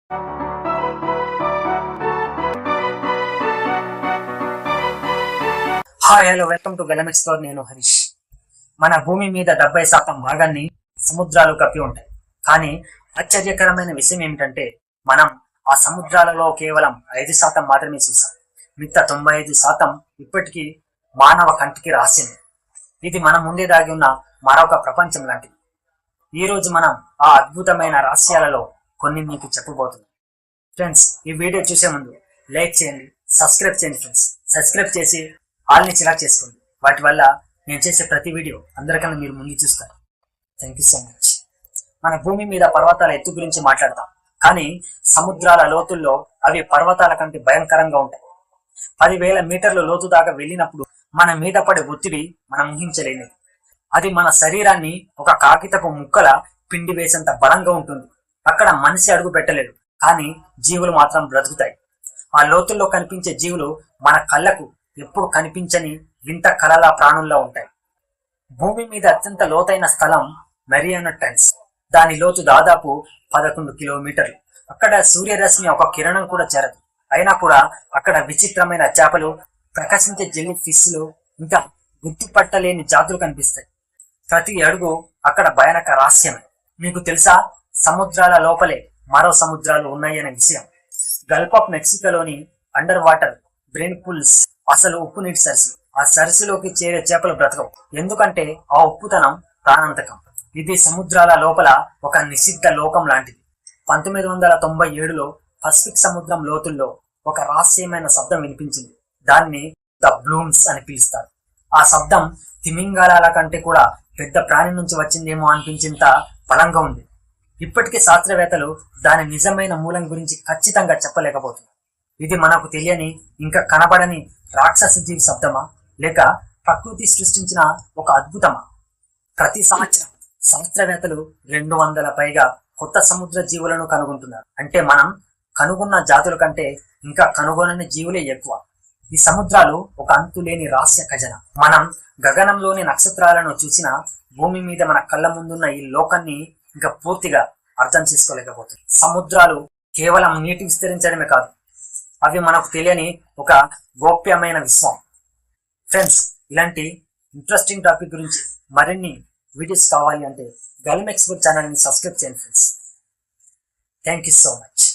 Hi hello welcome to గలం explore. నేను హరీష్. మన భూమి మీద 70% భాగాన్ని సముద్రాలు కప్పి ఉంటాయి. కానీ ఆశ్చర్యకరమైన విషయం ఏమిటంటే మనం ఆ సముద్రాలలో కేవలం 5% మాత్రమే చూసాం. మిగతా 95% ఇప్పటికీ మానవ కంటికి రహస్యమే. ఇది మన ముందే దాగి ఉన్న మరొక ప్రపంచం లాంటిది. ఈ రోజు మనం ఆ అద్భుతమైన రహస్యాలలో కొన్ని మీకు చెప్పబోతున్నాం. ఫ్రెండ్స్, ఈ వీడియో చూసే ముందు లైక్ చేయండి, సబ్స్క్రైబ్ చేయండి. ఫ్రెండ్స్, సబ్స్క్రైబ్ చేసి ఆల్ని సెలెక్ట్ చేసుకోండి. వాటి వల్ల నేను చేసే ప్రతి వీడియో అందరికన్నా మీరు ముందు చూస్తారు. Thank you so much. మన భూమి మీద పర్వతాల ఎత్తు గురించి మాట్లాడతాం, కానీ సముద్రాల లోతుల్లో అవి పర్వతాల కంటే భయంకరంగా ఉంటాయి. 10,000 మీటర్ల లోతు దాకా వెళ్ళినప్పుడు మన మీద పడే ఒత్తిడి మనం ఊహించలేనిది. అది మన శరీరాన్ని ఒక కాగితపు ముక్కల పిండి వేసేంత బలంగా ఉంటుంది. అక్కడ మనిషి అడుగు పెట్టలేడు, కానీ జీవులు మాత్రం బ్రతుకుతాయి. ఆ లోతుల్లో కనిపించే జీవులు మన కళ్ళకు ఎప్పుడు కనిపించని వింత కళల ప్రాణుల్లో ఉంటాయి. భూమి మీద అత్యంత లోతైన స్థలం మెరియానా ట్రెంచ్. దాని లోతు దాదాపు 11 కిలోమీటర్లు. అక్కడ సూర్యరశ్మి ఒక కిరణం కూడా చేరదు. అయినా కూడా అక్కడ విచిత్రమైన చేపలు, ప్రకాశించే జెల్లీ ఫిష్లు, ఇంకా గుర్తుపట్టలేని జాతులు కనిపిస్తాయి. ప్రతి అడుగు అక్కడ భయానక రహస్యమే. మీకు తెలుసా, సముద్రాల లోపలే మరో సముద్రాలు ఉన్నాయనే విషయం? గల్ఫ్ ఆఫ్ మెక్సికోలోని అండర్ వాటర్ బ్రెయిన్ పుల్స్ అసలు ఉప్పు నీటి సరస్సు. ఆ సరస్సులోకి చేరే చేపలు బ్రతకవు, ఎందుకంటే ఆ ఉప్పుతనం ప్రాణాంతకం. ఇది సముద్రాల లోపల ఒక నిషిద్ధ లోకం లాంటిది. 1997లో పసిఫిక్ సముద్రం లోతుల్లో ఒక రహస్యమైన శబ్దం వినిపించింది. దాన్ని ద బ్లూమ్స్ అని పిలుస్తారు. ఆ శబ్దం తిమింగలాల కంటే కూడా పెద్ద ప్రాణి నుంచి వచ్చిందేమో అనిపించేంత బలంగా ఉంది. ఇప్పటికీ శాస్త్రవేత్తలు దాని నిజమైన మూలం గురించి ఖచ్చితంగా చెప్పలేకపోతున్నారు. ఇది మనకు తెలియని, ఇంకా కనబడని రాక్షస జీవి శబ్దమా, లేక ప్రకృతి సృష్టించిన ఒక అద్భుతమా? ప్రతి సంవత్సరం శాస్త్రవేత్తలు 200 పైగా కొత్త సముద్ర జీవులను కనుగొంటున్నారు. అంటే మనం కనుగొన్న జాతుల కంటే ఇంకా కనుగొనని జీవులే ఎక్కువ. ఈ సముద్రాలు ఒక అంతులేని రహస్య ఖజానా. మనం గగనంలోని నక్షత్రాలను చూసిన భూమి మీద మన కళ్ళ ముందున్న ఈ లోకాన్ని ఇంకా పూర్తిగా అర్థం చేసుకోలేకపోతుంది. సముద్రాలు కేవలం నీటి విస్తరించడమే కాదు, అవి మనకు తెలియని ఒక గోప్యమైన విశ్వం. ఫ్రెండ్స్, ఇలాంటి ఇంట్రెస్టింగ్ టాపిక్ గురించి మరిన్ని వీడియోస్ కావాలి అంటే గలం ఎక్స్ప్లోర్ ఛానల్ని సబ్స్క్రైబ్ చేయండి friends. Thank you so much.